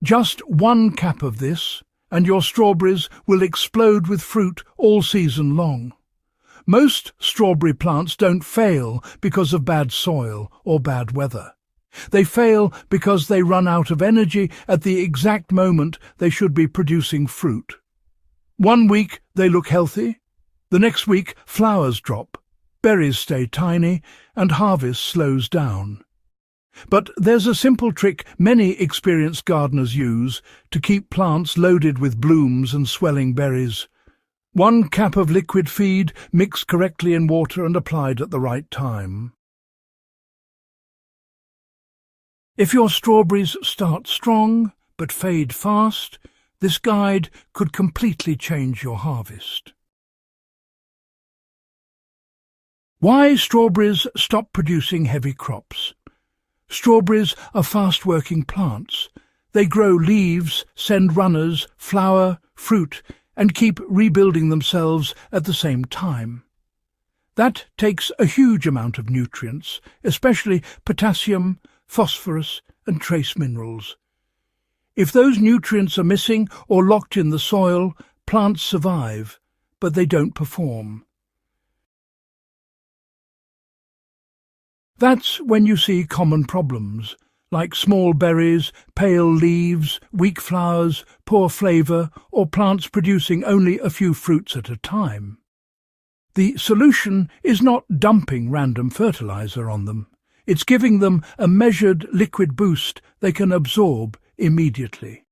Just 1 cap of this, and your strawberries will explode with fruit all season long. Most strawberry plants don't fail because of bad soil or bad weather. They fail because they run out of energy at the exact moment they should be producing fruit. 1 week they look healthy, the next week flowers drop, berries stay tiny, and harvest slows down. But there's a simple trick many experienced gardeners use to keep plants loaded with blooms and swelling berries. 1 cap of liquid feed mixed correctly in water and applied at the right time. If your strawberries start strong but fade fast, this guide could completely change your harvest. Why strawberries stop producing heavy crops? Strawberries are fast-working plants. They grow leaves, send runners, flower, fruit, and keep rebuilding themselves at the same time. That takes a huge amount of nutrients, especially potassium, phosphorus, and trace minerals. If those nutrients are missing or locked in the soil, plants survive, but they don't perform. That's when you see common problems, like small berries, pale leaves, weak flowers, poor flavour, or plants producing only a few fruits at a time. The solution is not dumping random fertilizer on them. It's giving them a measured liquid boost they can absorb immediately.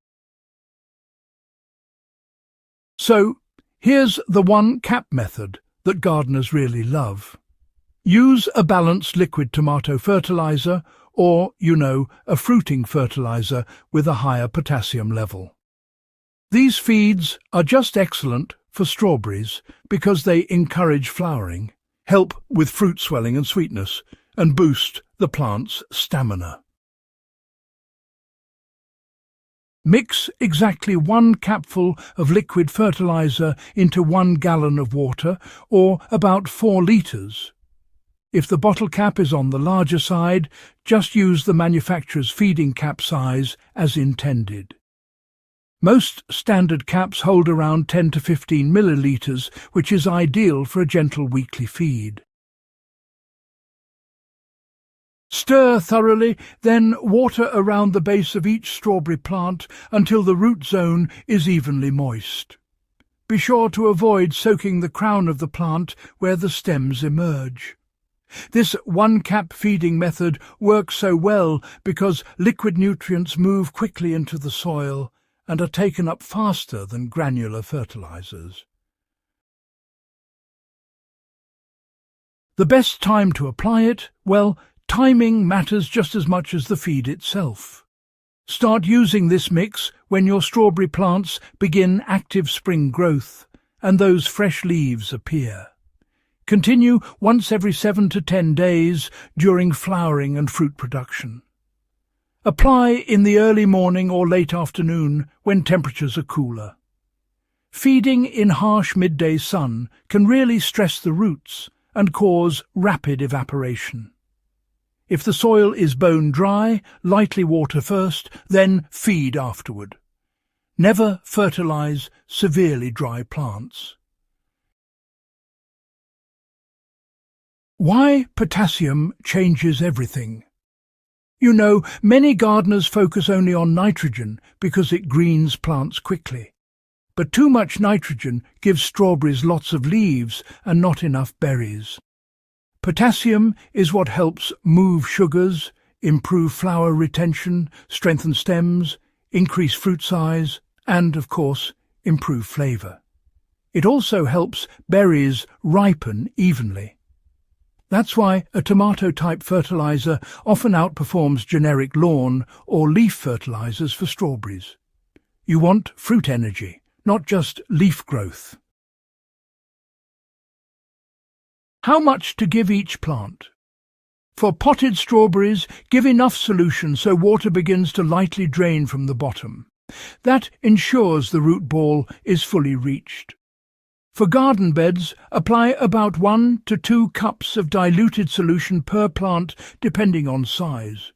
So, here's the 1-cap method that gardeners really love. Use a balanced liquid tomato fertilizer or, a fruiting fertilizer with a higher potassium level. These feeds are just excellent for strawberries because they encourage flowering, help with fruit swelling and sweetness, and boost the plant's stamina. Mix exactly 1 capful of liquid fertilizer into 1 gallon of water, or about 4 litres. If the bottle cap is on the larger side, just use the manufacturer's feeding cap size as intended. Most standard caps hold around 10 to 15 millilitres, which is ideal for a gentle weekly feed. Stir thoroughly, then water around the base of each strawberry plant until the root zone is evenly moist. Be sure to avoid soaking the crown of the plant where the stems emerge. This 1-cap feeding method works so well because liquid nutrients move quickly into the soil and are taken up faster than granular fertilizers. The best time to apply it? Well, timing matters just as much as the feed itself. Start using this mix when your strawberry plants begin active spring growth and those fresh leaves appear. Continue once every 7 to 10 days during flowering and fruit production. Apply in the early morning or late afternoon when temperatures are cooler. Feeding in harsh midday sun can really stress the roots and cause rapid evaporation. If the soil is bone dry, lightly water first, then feed afterward. Never fertilize severely dry plants. Why potassium changes everything? Many gardeners focus only on nitrogen because it greens plants quickly. But too much nitrogen gives strawberries lots of leaves and not enough berries. Potassium is what helps move sugars, improve flower retention, strengthen stems, increase fruit size, and, of course, improve flavour. It also helps berries ripen evenly. That's why a tomato-type fertilizer often outperforms generic lawn or leaf fertilizers for strawberries. You want fruit energy, not just leaf growth. How much to give each plant? For potted strawberries, give enough solution so water begins to lightly drain from the bottom. That ensures the root ball is fully reached. For garden beds, apply about 1 to 2 cups of diluted solution per plant depending on size.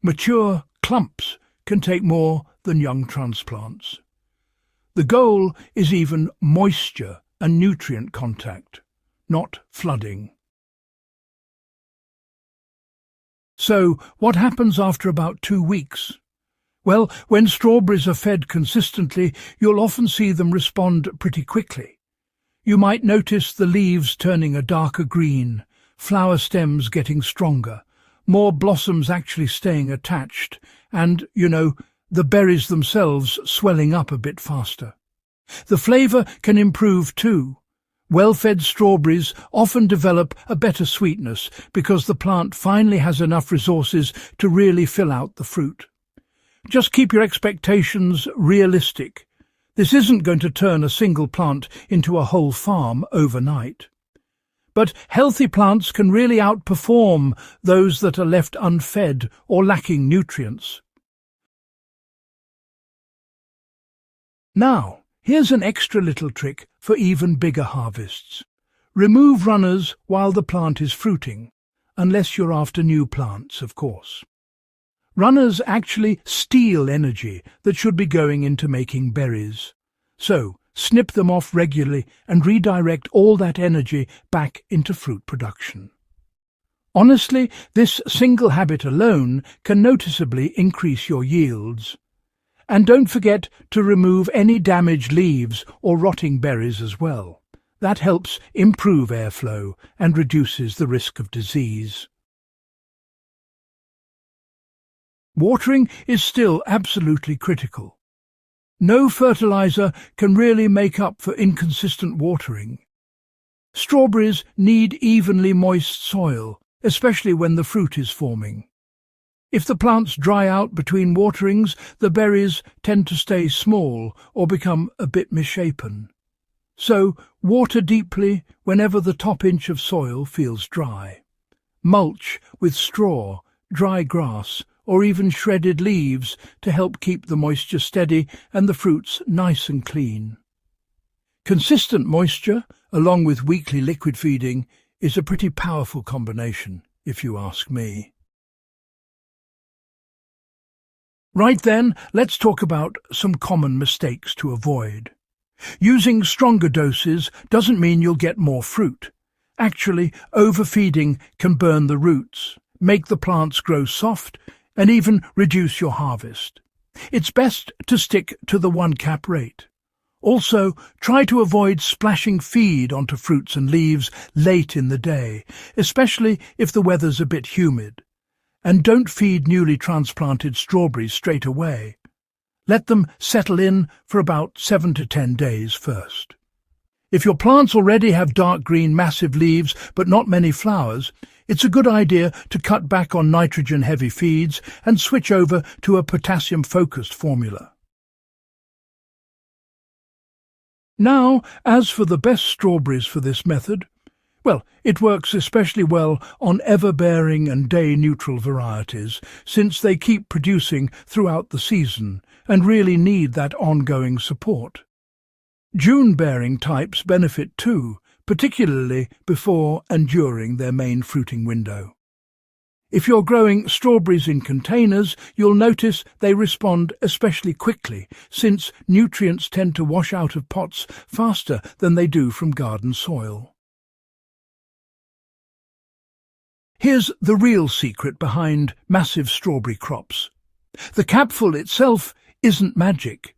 Mature clumps can take more than than young transplants. The goal is even moisture and nutrient contact, not flooding. So, what happens after about 2 weeks? Well, when strawberries are fed consistently, you'll often see them respond pretty quickly. You might notice the leaves turning a darker green, flower stems getting stronger, more blossoms actually staying attached, and, the berries themselves swelling up a bit faster. The flavour can improve too. Well-fed strawberries often develop a better sweetness because the plant finally has enough resources to really fill out the fruit. Just keep your expectations realistic. This isn't going to turn a single plant into a whole farm overnight. But healthy plants can really outperform those that are left unfed or lacking nutrients. Now, here's an extra little trick for even bigger harvests. Remove runners while the plant is fruiting, unless you're after new plants, of course. Runners actually steal energy that should be going into making berries. So, snip them off regularly and redirect all that energy back into fruit production. Honestly, this single habit alone can noticeably increase your yields. And don't forget to remove any damaged leaves or rotting berries as well. That helps improve airflow and reduces the risk of disease. Watering is still absolutely critical. No fertilizer can really make up for inconsistent watering. Strawberries need evenly moist soil, especially when the fruit is forming. If the plants dry out between waterings, the berries tend to stay small or become a bit misshapen. So, water deeply whenever the top inch of soil feels dry. Mulch with straw, dry grass, or even shredded leaves to help keep the moisture steady and the fruits nice and clean. Consistent moisture, along with weekly liquid feeding, is a pretty powerful combination, if you ask me. Right then, let's talk about some common mistakes to avoid. Using stronger doses doesn't mean you'll get more fruit. Actually, overfeeding can burn the roots, make the plants grow soft, and even reduce your harvest. It's best to stick to the 1-cap rate. Also, try to avoid splashing feed onto fruits and leaves late in the day, especially if the weather's a bit humid. And don't feed newly transplanted strawberries straight away. Let them settle in for about 7 to 10 days first. If your plants already have dark green massive leaves but not many flowers, it's a good idea to cut back on nitrogen-heavy feeds and switch over to a potassium-focused formula. Now, as for the best strawberries for this method, well, it works especially well on ever-bearing and day-neutral varieties, since they keep producing throughout the season and really need that ongoing support. June-bearing types benefit too, particularly before and during their main fruiting window. If you're growing strawberries in containers, you'll notice they respond especially quickly, since nutrients tend to wash out of pots faster than they do from garden soil. Here's the real secret behind massive strawberry crops. The capful itself isn't magic.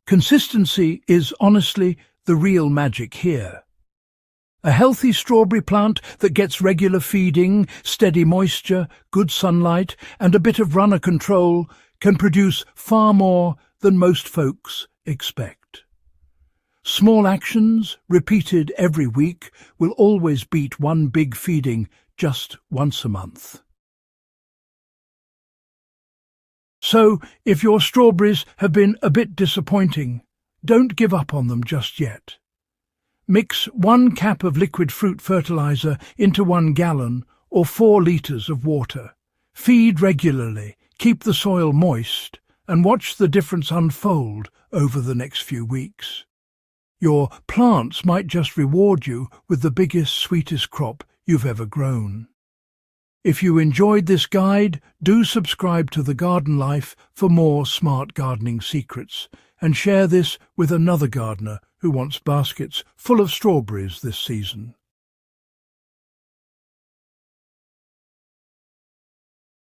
Consistency is honestly the real magic here. A healthy strawberry plant that gets regular feeding, steady moisture, good sunlight, and a bit of runner control can produce far more than most folks expect. Small actions, repeated every week, will always beat one big feeding just once a month. So, if your strawberries have been a bit disappointing, don't give up on them just yet. Mix 1 cap of liquid fruit fertilizer into 1 gallon or 4 litres of water. Feed regularly, keep the soil moist, and watch the difference unfold over the next few weeks. Your plants might just reward you with the biggest, sweetest crop you've ever grown. If you enjoyed this guide, do subscribe to The Garden Life for more smart gardening secrets, and share this with another gardener who wants baskets full of strawberries this season.